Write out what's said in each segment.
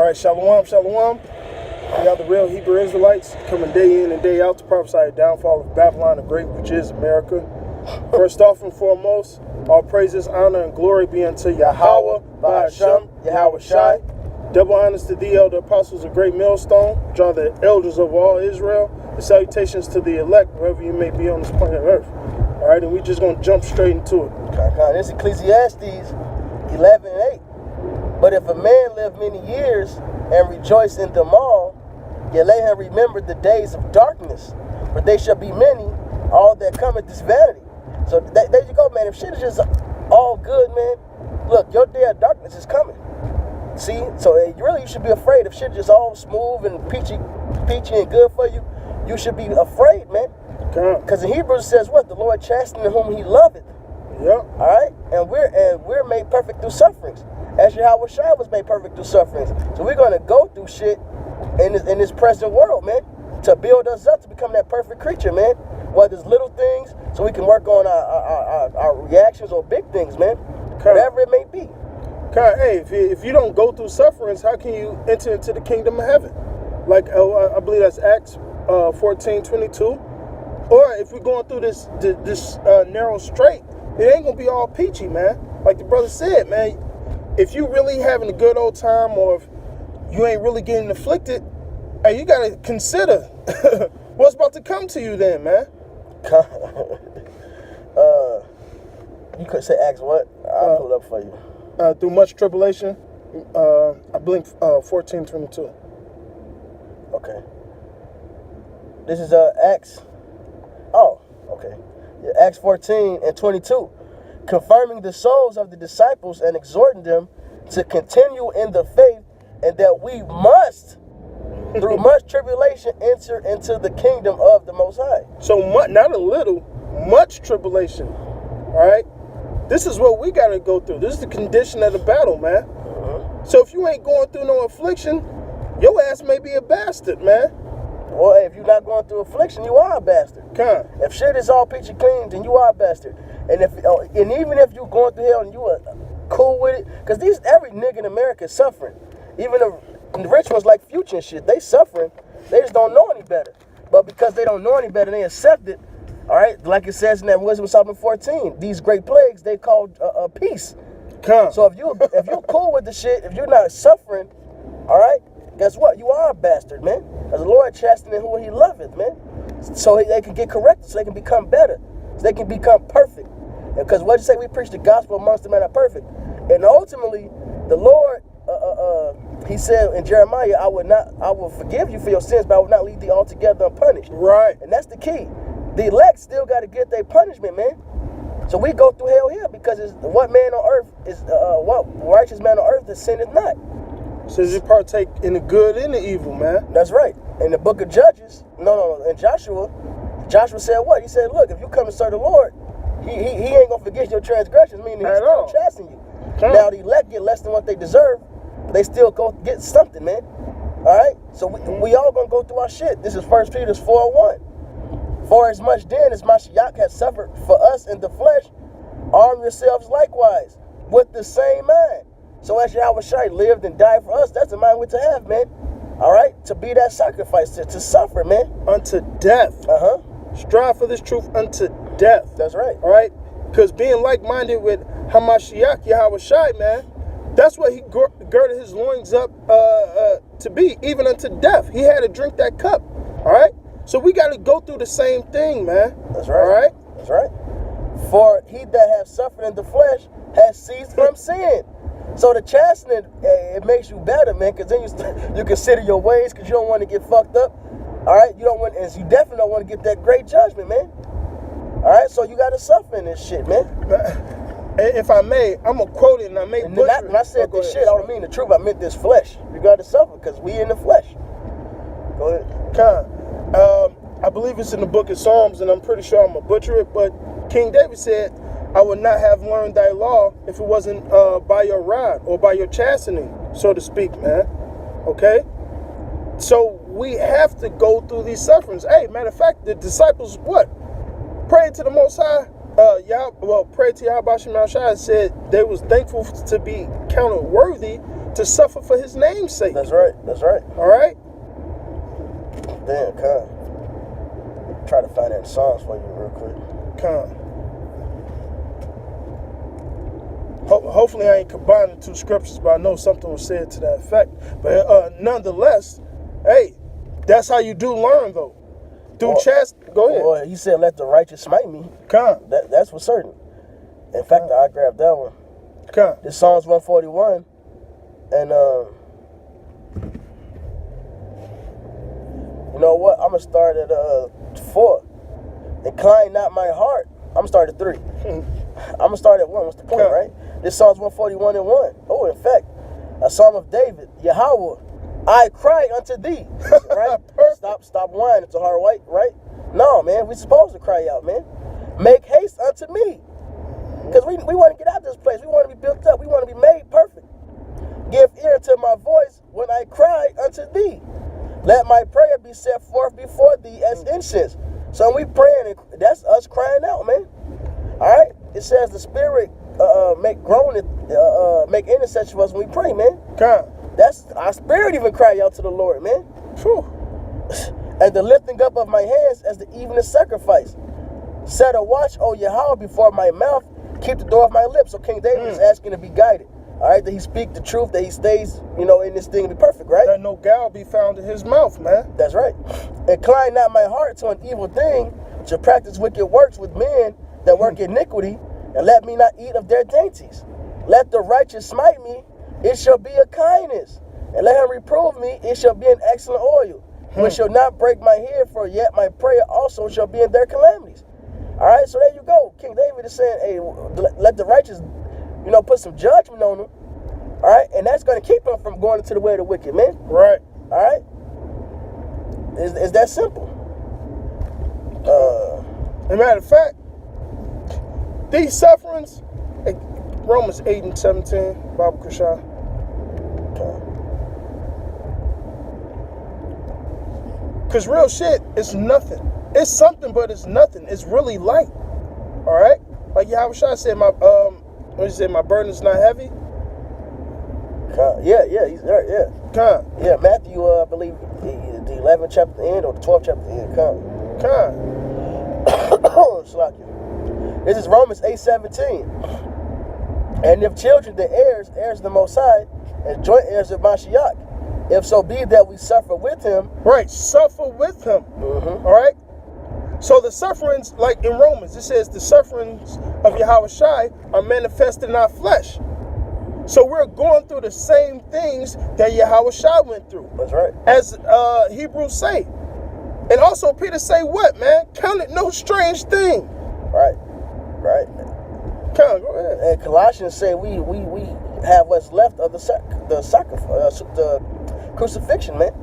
right, shalom, shalom. We are the real Hebrew Israelites coming day in and day out to prophesy the downfall of Babylon the Great, which is America. First off and foremost, all praises, honor, and glory be unto Yahweh, Ba'ashem, Yahweh Shai. Double honors to thee, elder apostles of great millstone, which are the elders of all Israel. And salutations to the elect, wherever you may be on this planet Earth. All right, and we're just going to jump straight into it. This is Ecclesiastes 11 and 8. But if a man live many years and rejoice in them all, yet let him remember the days of darkness, for they shall be many, all that come at this vanity. So there you go, man. If shit is just all good, man, look, your day of darkness is coming. See? So you should be afraid. If shit is just all smooth and peachy and good for you, you should be afraid, man. Because in Hebrews it says what? The Lord chasteneth whom he loveth. Yep. All right? And we're made perfect through sufferings, as Yahweh Shai was made perfect through sufferings. So we're going to go through shit in this present world, man, to build us up to become that perfect creature, man. Whether it's little things, so we can work on our reactions, or big things, man. Whatever it may be. Hey, if you don't go through sufferings, how can you enter into the kingdom of heaven? Like, I believe that's Acts 14:22. Or if we're going through this narrow strait, it ain't going to be all peachy, man. Like the brother said, man, if you really having a good old time, or if you ain't really getting afflicted, hey, you got to consider what's about to come to you then, man. You could say Acts what? I'll pull it up for you. Through much tribulation, I believe 14:22. Okay. This is Acts. Oh, okay. Yeah, Acts 14:22. Confirming the souls of the disciples and exhorting them to continue in the faith, and that we must, through much tribulation, enter into the kingdom of the Most High. So not a little, much tribulation. All right? This is what we got to go through. This is the condition of the battle, man. So if you ain't going through no affliction, your ass may be a bastard, man. Well, if you're not going through affliction, you are a bastard. If shit is all peachy clean, then you are a bastard. And even if you're going through hell and you are cool with it, because every nigga in America is suffering. Even the rich ones like Future and shit, they suffering. They just don't know any better. But because they don't know any better, they accept it. All right, like it says in that Wisdom of Solomon 14, these great plagues they called peace. So if you're cool with the shit, if you're not suffering, all right, guess what? You are a bastard, man. As the Lord chasteneth who he loveth, man. So they can get corrected, so they can become better, so they can become perfect. Because what you say, we preach the gospel amongst the men are perfect. And ultimately, the Lord, he said in Jeremiah, I will forgive you for your sins, but I will not leave thee altogether unpunished. Right. And that's the key. The elect still got to get their punishment, man. So we go through hell here because what righteous man on earth is sinneth not. So you partake in the good and the evil, man. That's right. In the book of Judges, in Joshua said what? He said, look, if you come to serve the Lord, he ain't going to forget your transgressions, meaning he's still chastising you. Now the elect get less than what they deserve, but they still go get something, man. All right? So we all going to go through our shit. This is 1 Peter 4:1. For as much then as Mashiach has suffered for us in the flesh, arm yourselves likewise with the same mind. So as Yahweh Shai lived and died for us, that's the mind we're to have, man. All right? To be that sacrifice, to suffer, man. Unto death. Strive for this truth unto death. That's right. All right? Because being like-minded with Hamashiach, Yahweh Shai, man, that's what he girded his loins up to be, even unto death. He had to drink that cup. All right? So we got to go through the same thing, man. That's right. All right? That's right. For he that has suffered in the flesh has ceased from sin. So the chastening, it makes you better, man, because then you consider your ways, because you don't want to get fucked up. All right? You definitely don't want to get that great judgment, man. All right? So you got to suffer in this shit, man. If I may, I'm going to quote it, and I may butcher it. When I said this shit, I don't mean the truth. I meant this flesh. You got to suffer, because we in the flesh. Go ahead. I believe it's in the book of Psalms, and I'm pretty sure I'm going to butcher it, but King David said, I would not have learned thy law if it wasn't by your rod or by your chastening, so to speak, man. Okay? So we have to go through these sufferings. Hey, matter of fact, the disciples, prayed to the Most High Pray to Yahweh Shema Shai said they was thankful to be counted worthy to suffer for his name's sake. That's right. All right? Damn, come. Try to find that in Psalms for you real quick. Come. Hopefully I ain't combining the two scriptures, but I know something was said to that effect. But nonetheless, hey, that's how you do learn, though. Go ahead. Well, he said, let the righteous smite me. Come. That's for certain. In fact, I grabbed that one. Come. This Psalms 141. And, you know what? I'm going to start at 4. Incline not my heart. I'm going to start at 3. I'm going to start at 1. What's the point, right? This Psalms 141 and 1. Oh, in fact, a Psalm of David. Yahweh, I cry unto thee. Right? Stop whining. It's a hard white, right? No, man. We supposed to cry out, man. Make haste unto me. Because we want to get out of this place. We want to be built up. We want to be made perfect. Give ear to my voice when I cry unto thee. Let my prayer be set forth before thee as incense. So when we praying, that's us crying out, man. All right? It says the Spirit make intercession for us when we pray, man. God. That's our spirit even cry out to the Lord, man. Whew. And the lifting up of my hands as the evening sacrifice. Set a watch, O Yahweh, before my mouth. Keep the door of my lips. So King David is asking to be guided. All right, that he speak the truth, that he stays, in this thing to be perfect, right? That no guile be found in his mouth, man. That's right. Incline not my heart to an evil thing, to practice wicked works with men that work iniquity, and let me not eat of their dainties. Let the righteous smite me, it shall be a kindness. And let him reprove me, it shall be an excellent oil, which shall not break my head, for yet my prayer also shall be in their calamities. All right, so there you go. King David is saying, hey, let the righteous, put some judgment on them. All right, and that's going to keep them from going into the way of the wicked, man. Right. All right. Is that simple? As a matter of fact, these sufferings, Romans 8 and 17, Bible Krishan. Because real shit is nothing. It's something, but it's nothing. It's really light. All right? Like Yahweh Shai said, my burden is not heavy. He's there, yeah. Yeah, Matthew, I believe, the 11th chapter end or the 12th chapter end. This is Romans 8:17. And if children, the heirs of the Most High, and joint heirs of Mashiach, if so be that we suffer with him. Right, suffer with him. All right? So the sufferings, like in Romans, it says the sufferings of Yahweh Shai are manifested in our flesh. So we're going through the same things that Yahweh Shai went through. That's right. As Hebrews say. And also Peter say what, man? Count it no strange thing. Right. Go ahead. And Colossians say we have what's left of the crucifixion, man.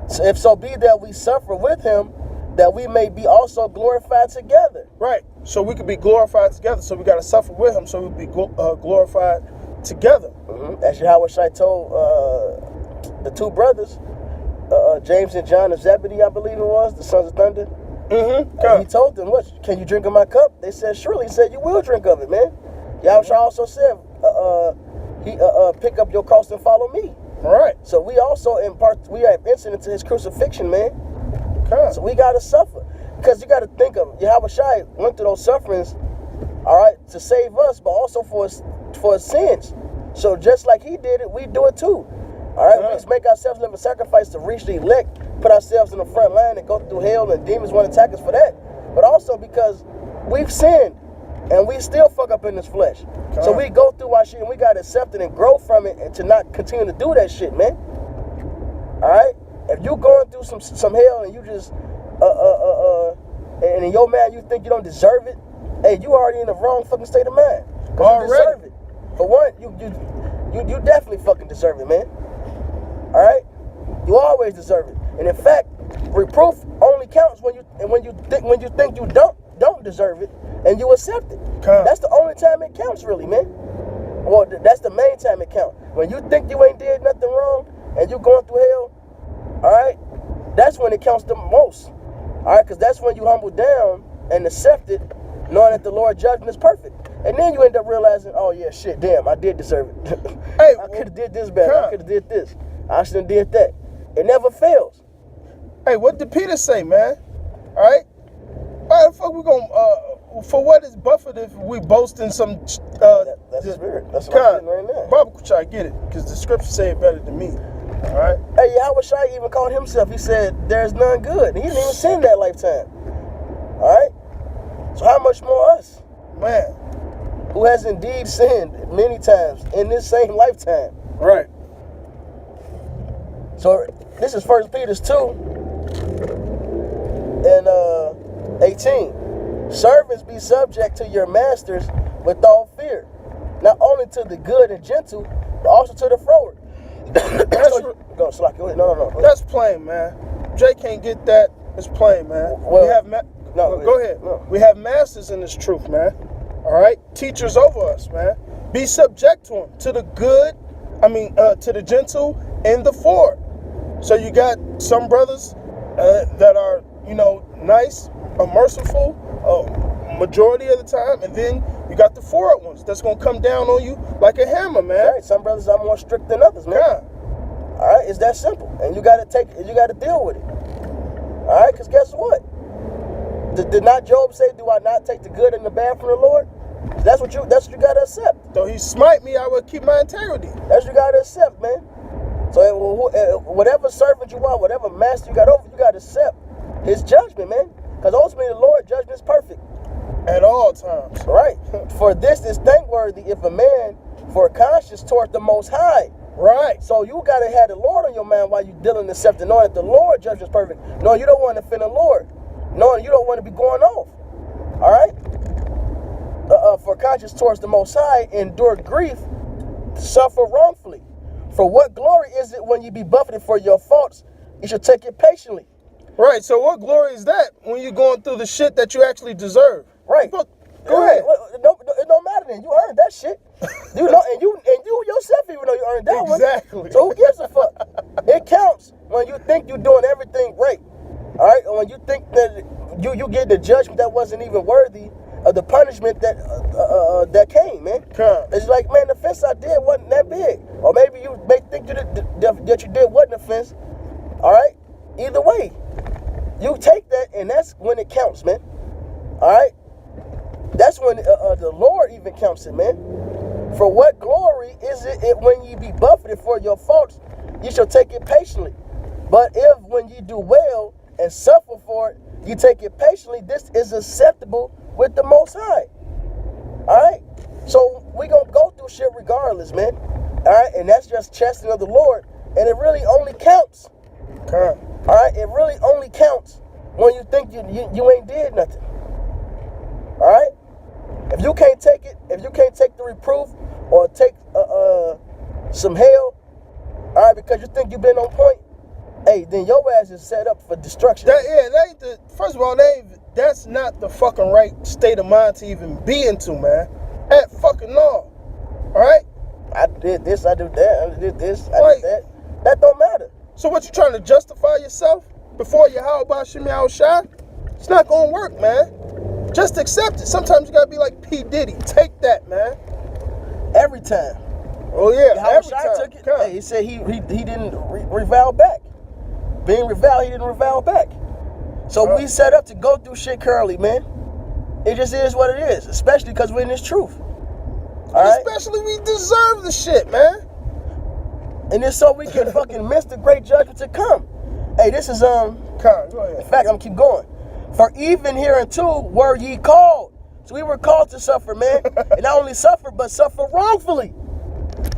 So if so be that we suffer with him, that we may be also glorified together. Right. So we could be glorified together. So we got to suffer with him so we'll be glorified together. As Yahweh Shai told the two brothers, James and John of Zebedee, I believe it was, the sons of thunder. He told them, what, can you drink of my cup? They said, surely. He said, you will drink of it, man. Yahweh Shai also said, pick up your cross and follow me. All right. So we also we have incident to his crucifixion, man. So we got to suffer. Because you got to think of Yahweh Shai went through those sufferings, all right, to save us, but also for his sins. So just like he did it, we do it too. All right, we just make ourselves live a sacrifice to reach the elect, put ourselves in the front line and go through hell, and demons want to attack us for that. But also because we've sinned and we still fuck up in this flesh. So we go through our shit and we got to accept it and grow from it and to not continue to do that shit, man. All right? If you going through some hell and you just, and in your mind you think you don't deserve it, hey, you already in the wrong fucking state of mind. Because you deserve it. For one, you definitely fucking deserve it, man. All right? You always deserve it. And in fact, reproof only counts when you think you don't deserve it and you accept it. That's the only time it counts, really, man. Well, that's the main time it counts. When you think you ain't did nothing wrong and you going through hell, all right, that's when it counts the most. All right, because that's when you humble down and accept it, knowing that the Lord's judgment is perfect. And then you end up realizing, oh yeah, shit, damn, I did deserve it. Hey, I could have did this better. I could have did this. I should have did that. It never fails. Hey, what did Peter say, man? All right? Why the fuck we gonna, for what is Buffett if we boast in some, That's the spirit. That's what I'm getting right now. Bible could try to get it, because the scriptures say it better than me. All right? Hey, Yahweh Shai even called himself. He said, there's none good. He didn't even sin that lifetime. All right? So how much more us? Man. Who has indeed sinned many times in this same lifetime. Right. So this is 1 Peter 2 and 18. Servants, be subject to your masters with all fear, not only to the good and gentle, but also to the froward. Go, Slack. Go ahead. No. That's plain, man. Jay can't get that. It's plain, man. Well, we have go ahead. No. We have masters in this truth, man. All right, teachers over us, man. Be subject to them, to the good. To the gentle and the forward. So you got some brothers that are, nice, merciful, majority of the time, and then you got the forward ones that's gonna come down on you like a hammer, man. Right. Some brothers are more strict than others, man. Yeah. All right, it's that simple, and you gotta deal with it. All right, because guess what? Did not Job say, "Do I not take the good and the bad from the Lord"? That's what you gotta accept. Though he smite me, I will keep my integrity. That's what you gotta accept, man. So whatever servant you are, whatever master you got over, you gotta accept his judgment, man. Because ultimately the Lord's judgment is perfect. At all times. Right. For this is thankworthy if a man for a conscience toward the Most High. Right. So you gotta have the Lord on your mind while you're dealing and accepting, knowing that the Lord judgment is perfect. Knowing you don't want to offend the Lord. Knowing you don't want to be going off. All right. For conscience towards the Most High, endure grief, suffer wrongfully. For what glory is it when you be buffeted for your faults? You should take it patiently. Right. So what glory is that when you're going through the shit that you actually deserve? Right. Go ahead. It don't matter then. You earned that shit. You know, and you yourself even know you earned that one. Exactly. So who gives a fuck? It counts when you think you're doing everything right. All right. And when you think that you get the judgment that wasn't even worthy of the punishment that came, man. It's like, man, the offense I did wasn't that big. Or maybe you may think that you did wasn't an offense. All right? Either way, you take that, and that's when it counts, man. All right? That's when the Lord even counts it, man. For what glory is it when ye be buffeted for your faults, ye shall take it patiently. But if when ye do well and suffer for it, you take it patiently, this is acceptable with the Most High. All right? So we going to go through shit regardless, man. All right? And that's just chastising of the Lord. And it really only counts. All right? It really only counts when you think you ain't did nothing. All right? If you can't take it, if you can't take the reproof or take some hell, all right, because you think you've been on point, hey, then your ass is set up for destruction. First of all, that's not the fucking right state of mind to even be into, man. At fucking all. All right? I did this, I did that, I did this, I did that. That don't matter. So what, you trying to justify yourself before you how about Shimmy out shot? It's not gonna work, man. Just accept it. Sometimes you gotta be like P. Diddy. Take that, man. Every time. Oh yeah, every time. Took it. Hey, he said he didn't revile back. Being reviled, he didn't revile back. So we set up to go through shit currently, man. It just is what it is, especially because we're in this truth. Especially we deserve the shit, man. And it's so we can fucking miss the great judgment to come. Hey, this is Go ahead. In fact, I'm keep going. For even hereunto were ye called. So we were called to suffer, man. And not only suffer, but suffer wrongfully.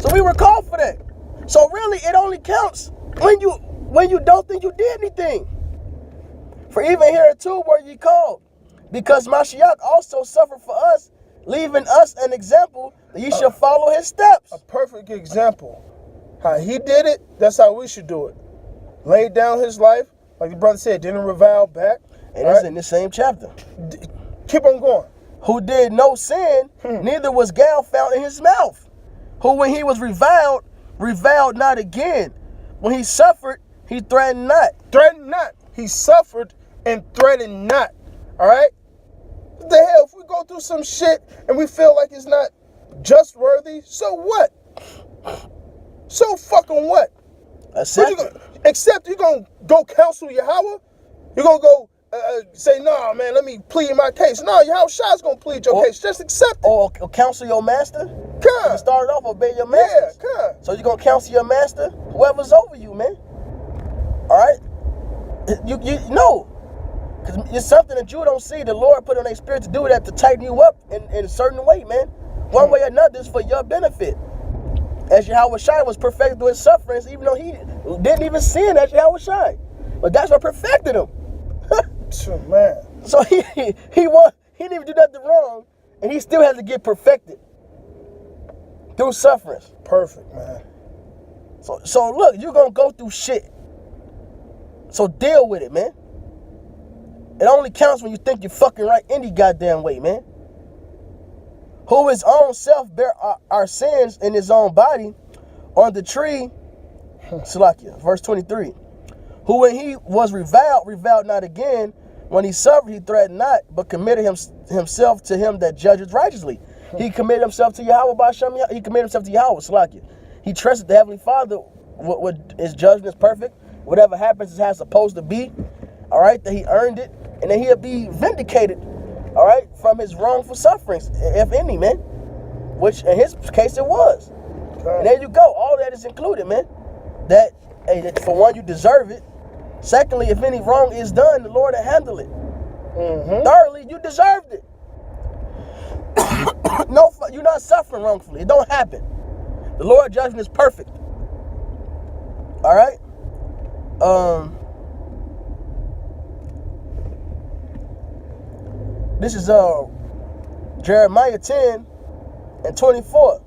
So we were called for that. So really, it only counts when you don't think you did anything. For even hereunto were ye called, because Mashiach also suffered for us, leaving us an example that ye shall follow his steps. A perfect example. How he did it, that's how we should do it. Laid down his life, like the brother said, didn't revile back. And it's in the same chapter. Keep on going. Who did no sin, neither was gall found in his mouth. Who when he was reviled not again. When he suffered, he threatened not. Threatened not. He suffered and threatened not. All right? What the hell? If we go through some shit and we feel like it's not just worthy, so what? So fucking what? Except you're going to go counsel Yahweh? You're going to go say, nah, man, let me plead my case. No, Yahweh Shai's going to plead your case. Just accept it. Or counsel your master? Come. You started off obey your master. Yeah, come. So you're going to counsel your master? Whoever's over you, man. All right? You know. Because it's something that you don't see. The Lord put on their spirit to do that, to tighten you up in a certain way, man. One way or another is for your benefit. As Yahweh Shai was perfected through his sufferings, even though he didn't even sin as Yahweh Shai. But that's what perfected him. Man. So he didn't even do nothing wrong, and he still had to get perfected through sufferings. Perfect, man. So look, you're gonna go through shit. So deal with it, man. It only counts when you think you're fucking right any goddamn way, man. Who his own self bear our sins in his own body on the tree, Salakia, verse 23. Who when he was reviled not again. When he suffered, he threatened not, but committed himself to him that judges righteously. He committed himself to Yahweh by Shem. He committed himself to Yahweh, Salakia. He trusted the Heavenly Father. His judgment is perfect. Whatever happens is how it's supposed to be. All right, that he earned it, and then he'll be vindicated. All right, from his wrongful sufferings, if any, man. Which in his case it was. Okay. And there you go. All that is included, man. That for one, you deserve it. Secondly, if any wrong is done, the Lord will handle it. Mm-hmm. Thirdly, you deserved it. No, you're not suffering wrongfully. It don't happen. The Lord's judgment is perfect. All right. This is Jeremiah 10 and 24.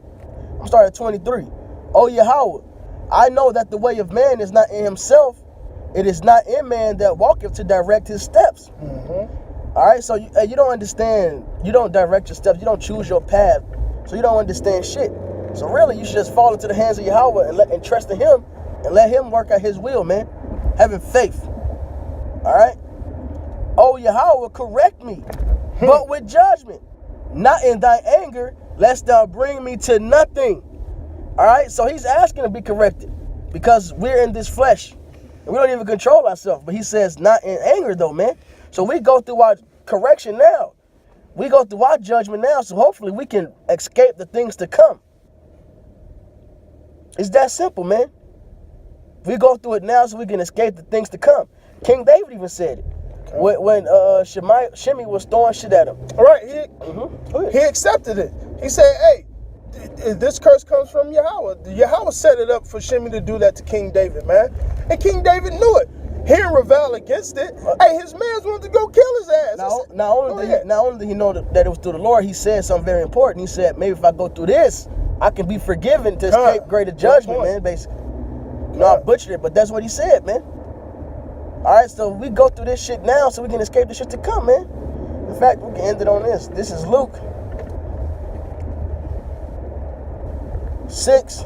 I'm starting at 23. O Yahweh, I know that the way of man is not in himself. It is not in man that walketh to direct his steps. Mm-hmm. All right, so you don't understand. You don't direct your steps. You don't choose your path. So you don't understand shit. So really, you should just fall into the hands of Yahweh and trust in him and let him work out his will, man. Having faith. All right. Oh, Yahweh, correct me, but with judgment, not in thy anger, lest thou bring me to nothing. All right, so he's asking to be corrected because we're in this flesh. We don't even control ourselves. But he says not in anger though, man. So we go through our correction now. We go through our judgment now. So hopefully we can escape the things to come. It's that simple, man. We go through it now so we can escape the things to come. King David even said it. When Shimei was throwing shit at him. All right, he accepted it. He said, hey, this curse comes from Yahweh. Yahweh set it up for Shimei to do that to King David, man. And King David knew it. He didn't rebel against it. Hey, his mans wanted to go kill his ass. Not only did he know that it was through the Lord, he said something very important. He said, maybe if I go through this, I can be forgiven to escape greater judgment, man, basically. You know, I butchered it, but that's what he said, man. All right, so we go through this shit now so we can escape the shit to come, man. In fact, we can end it on this. This is Luke 6.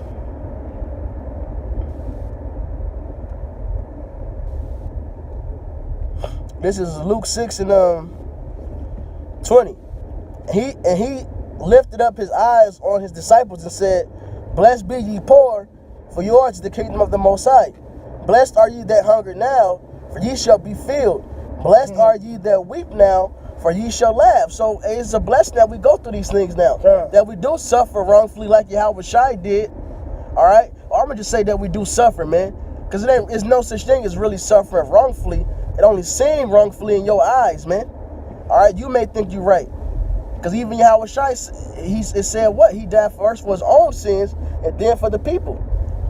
This is Luke 6 and 20. He lifted up his eyes on his disciples and said, blessed be ye poor, for yours is the kingdom of the Most High. Blessed are ye that hunger now, for ye shall be filled. Blessed are ye that weep now, for ye shall laugh. So it's a blessing that we go through these things now. That we do suffer wrongfully like Yahweh Shai did. All right? Or I'm going to just say that we do suffer, man. Because there's no such thing as really suffering wrongfully. It only seems wrongfully in your eyes, man. All right? You may think you're right. Because even Yahweh Shai, it said what? He died first for his own sins and then for the people.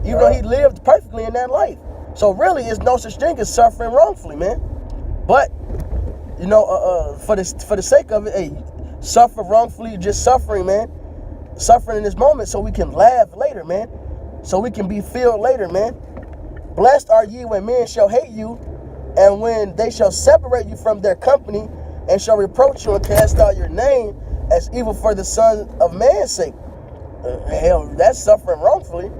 Even though he lived perfectly in that life. So really, it's no such thing as suffering wrongfully, man. But, you know, for the sake of it, hey, suffer wrongfully, just suffering, man. Suffering in this moment so we can laugh later, man. So we can be filled later, man. Blessed are ye when men shall hate you, and when they shall separate you from their company, and shall reproach you and cast out your name as evil for the Son of Man's sake. Hell, that's suffering wrongfully.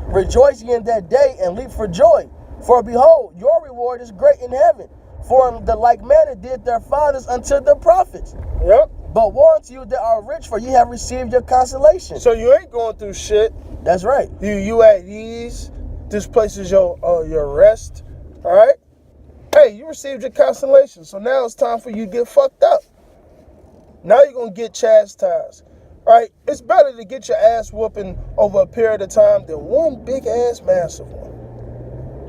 Rejoice ye in that day and leap for joy. For behold, your reward is great in heaven. For in the like manner did their fathers unto the prophets. Yep. But woe unto you that are rich, for ye have received your consolation. So you ain't going through shit. That's right. You at ease. This place is your rest. All right. Hey, you received your consolation. So now it's time for you to get fucked up. Now you're gonna get chastised. All right. It's better to get your ass whooping over a period of time than one big ass massive one.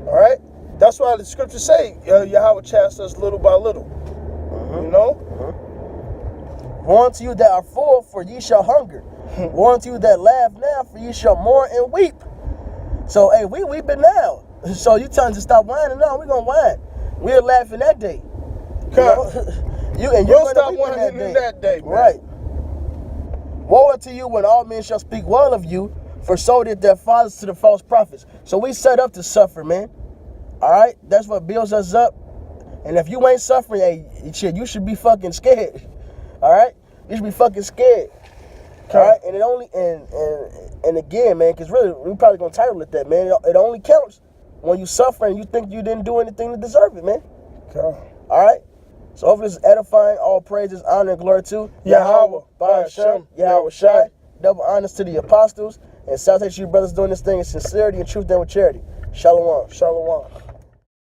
All right. That's why the scriptures say Yahweh chasts us little by little. You know. Woe unto you that are full, for ye shall hunger. Woe unto you that laugh now, for ye shall mourn and weep. So, hey, we weeping now. So you telling us to stop whining? No, we gonna whine. We're laughing that day. You'll stop whining that day, man. Right. Woe unto you when all men shall speak well of you, for so did their fathers to the false prophets. So we set up to suffer, man. All right? That's what builds us up. And if you ain't suffering, hey, shit, you should be fucking scared. All right? You should be fucking scared. All right? And it only, and again, man, because really, we probably going to title it that, man. It only counts when you suffer and you think you didn't do anything to deserve it, man. Okay. All right? So hopefully this is edifying. All praises, honor, and glory to Yahweh, Hashem, Yahweh Shai. Double honors to the apostles. And salutations to you brothers doing this thing in sincerity and truth and with charity. Shalom. Shalom.